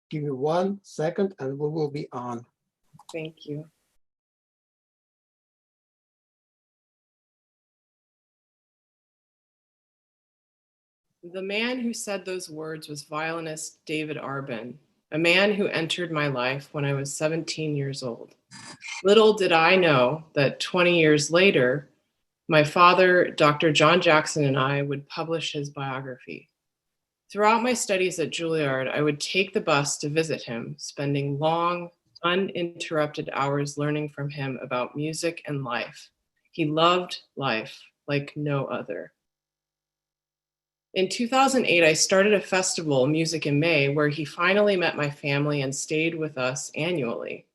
Give you 1 second and we will be on. Thank you. The man who said those words was violinist David Arben, a man who entered my life when I was 17 years old. Little did I know that 20 years later, my father, Dr. John Jackson, and I would publish his biography. Throughout my studies at Juilliard, I would take the bus to visit him, spending long, uninterrupted hours learning from him about music and life. He loved life like no other. In 2008, I started a festival, Music in May, where he finally met my family and stayed with us annually.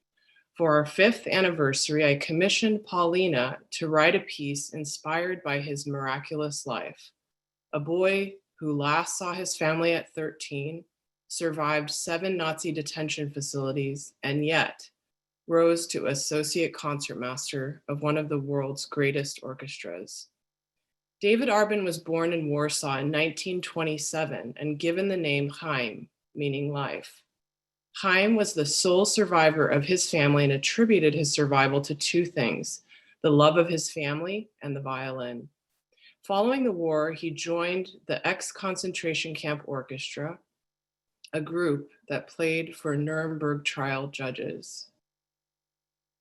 For our 5th anniversary, I commissioned Paulina to write a piece inspired by his miraculous life. A boy who last saw his family at 13, survived 7 Nazi detention facilities, and yet rose to associate concertmaster of one of the world's greatest orchestras. David Arben was born in Warsaw in 1927 and given the name Chaim, meaning life. Chaim was the sole survivor of his family and attributed his survival to 2 things, the love of his family and the violin. Following the war, he joined the ex-concentration camp orchestra, a group that played for Nuremberg trial judges.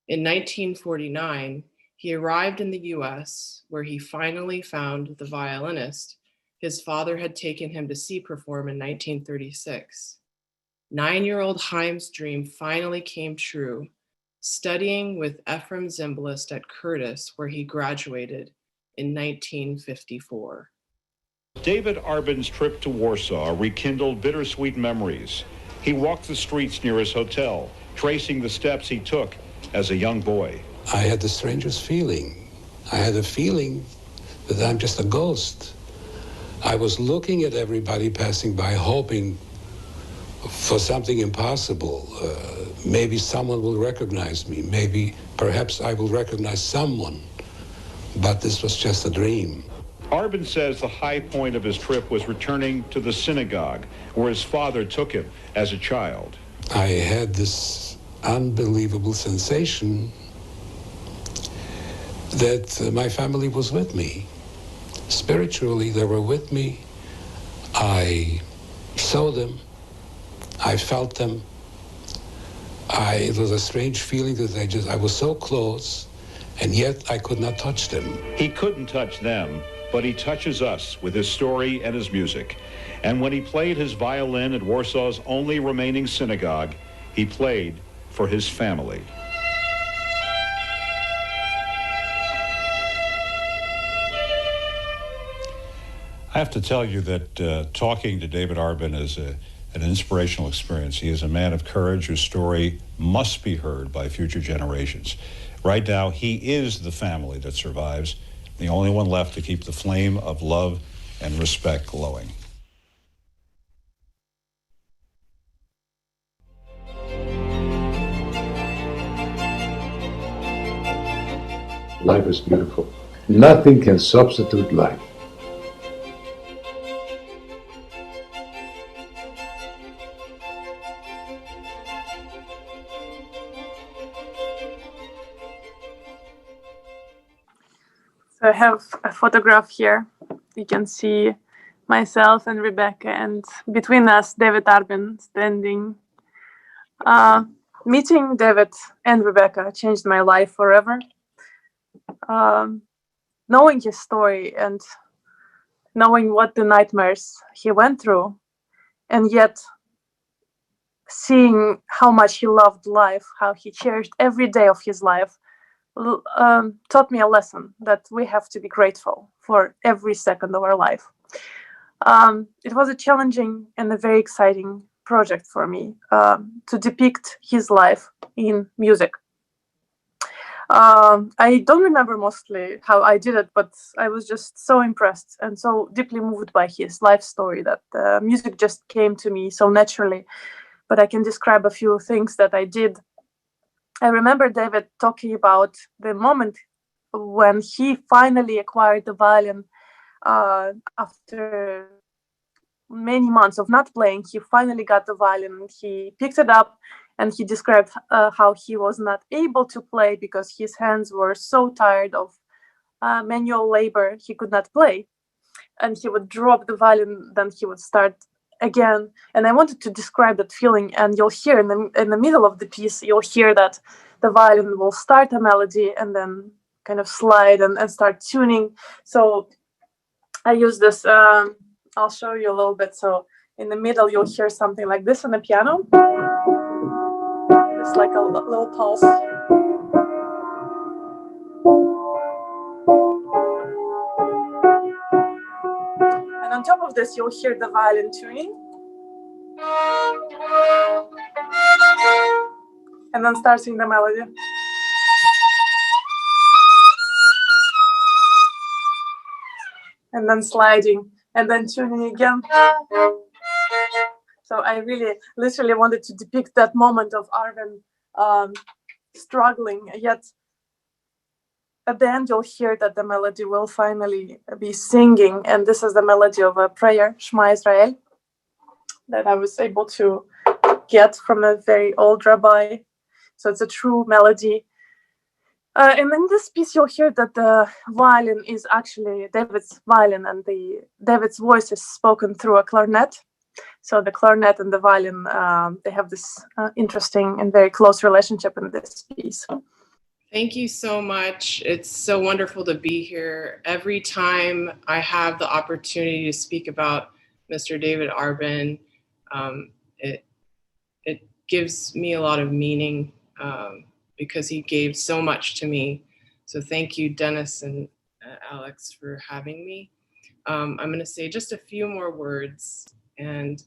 In 1949, he arrived in the US, where he finally found the violinist his father had taken him to see perform in 1936. 9-year-old Chaim's dream finally came true, studying with Ephraim Zimbalist at Curtis, where he graduated in 1954. David Arben's trip to Warsaw rekindled bittersweet memories. He walked the streets near his hotel, tracing the steps he took as a young boy. I had the strangest feeling. I had a feeling that I'm just a ghost. I was looking at everybody passing by, hoping for something impossible. Maybe someone will recognize me. Maybe, perhaps I will recognize someone. But this was just a dream. Arben says the high point of his trip was returning to the synagogue, where his father took him as a child. I had this unbelievable sensation that my family was with me. Spiritually, they were with me. I saw them. I felt them. It was a strange feeling that I was so close, and yet I could not touch them. He couldn't touch them, but he touches us with his story and his music. And when he played his violin at Warsaw's only remaining synagogue, he played for his family. I have to tell you that talking to David Arben is an inspirational experience. He is a man of courage whose story must be heard by future generations. Right now, he is the family that survives, the only one left to keep the flame of love and respect glowing. Life is beautiful. Nothing can substitute life. So I have a photograph here. You can see myself and Rebecca, and between us, David Arben standing. Meeting David and Rebecca changed my life forever. Knowing his story and knowing what the nightmares he went through, and yet seeing how much he loved life, how he cherished every day of his life, taught me a lesson that we have to be grateful for every second of our life. It was a challenging and a very exciting project for me to depict his life in music. I don't remember mostly how I did it, but I was just so impressed and so deeply moved by his life story that music just came to me so naturally. But I can describe a few things that I did. I remember David talking about the moment when he finally acquired the violin after many months of not playing, he finally got the violin and he picked it up, and he described how he was not able to play because his hands were so tired of manual labor, he could not play. And he would drop the violin, then he would start again. And I wanted to describe that feeling, and you'll hear in the middle of the piece, you'll hear that the violin will start a melody and then kind of slide and start tuning. So I use this, I'll show you a little bit. So in the middle, you'll hear something like this on the piano. It's like a little pulse. And on top of this, you'll hear the violin tuning. And then starting the melody. And then sliding, and then tuning again. So I really, literally wanted to depict that moment of Arben struggling, yet at the end you'll hear that the melody will finally be singing, and this is the melody of a prayer, Shema Israel, that I was able to get from a very old rabbi. So it's a true melody. And in this piece, you'll hear that the violin is actually David's violin, and David's voice is spoken through a clarinet. So the clarinet and the violin, they have this interesting and very close relationship in this piece. Thank you so much. It's so wonderful to be here. Every time I have the opportunity to speak about Mr. David Arben, it gives me a lot of meaning because he gave so much to me. So thank you, Dennis and Alex, for having me. I'm going to say just a few more words. And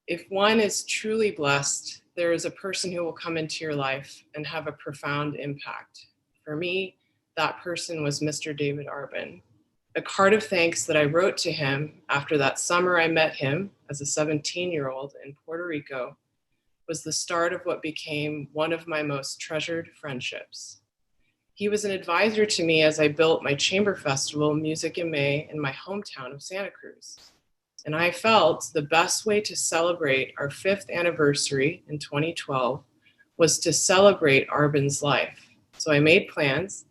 if one is truly blessed, there is a person who will come into your life and have a profound impact. For me, that person was Mr. David Arben. A card of thanks that I wrote to him after that summer I met him as a 17-year-old in Puerto Rico was the start of what became one of my most treasured friendships. He was an advisor to me as I built my chamber festival, Music in May, in my hometown of Santa Cruz. And I felt the best way to celebrate our 5th anniversary in 2012 was to celebrate Arben's life. So I made plans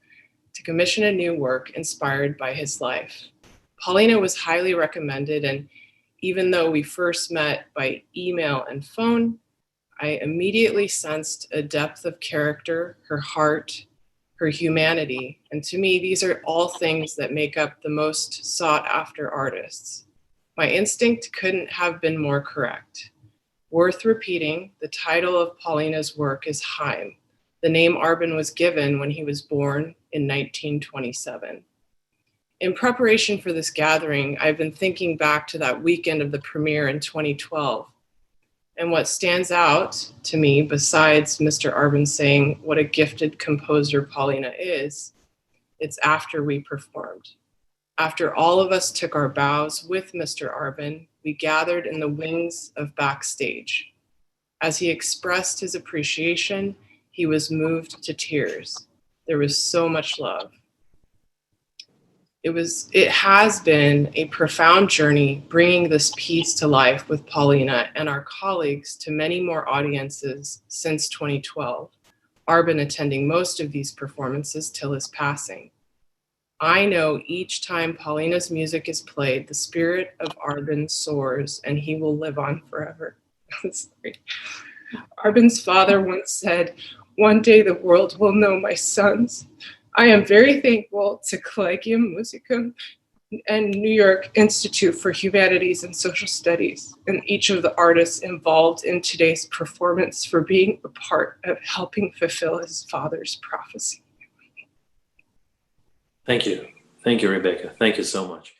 to commission a new work inspired by his life. Paulina was highly recommended, and even though we first met by email and phone, I immediately sensed a depth of character, her heart, her humanity. And to me, these are all things that make up the most sought after artists. My instinct couldn't have been more correct. Worth repeating, the title of Paulina's work is Haim. The name Arben was given when he was born in 1927. In preparation for this gathering, I've been thinking back to that weekend of the premiere in 2012. And what stands out to me, besides Mr. Arben saying what a gifted composer Paulina is, it's after we performed. After all of us took our bows with Mr. Arben, we gathered in the wings of backstage. As he expressed his appreciation, he was moved to tears. There was so much love. It has been a profound journey bringing this piece to life with Paulina and our colleagues to many more audiences since 2012, Arben attending most of these performances till his passing. I know each time Paulina's music is played, the spirit of Arben soars and he will live on forever. Arben's father once said, "One day the world will know my sons." I am very thankful to Collegium Musicum and New York Institute for Humanities and Social Studies and each of the artists involved in today's performance for being a part of helping fulfill his father's prophecy. Thank you. Thank you, Rebecca. Thank you so much.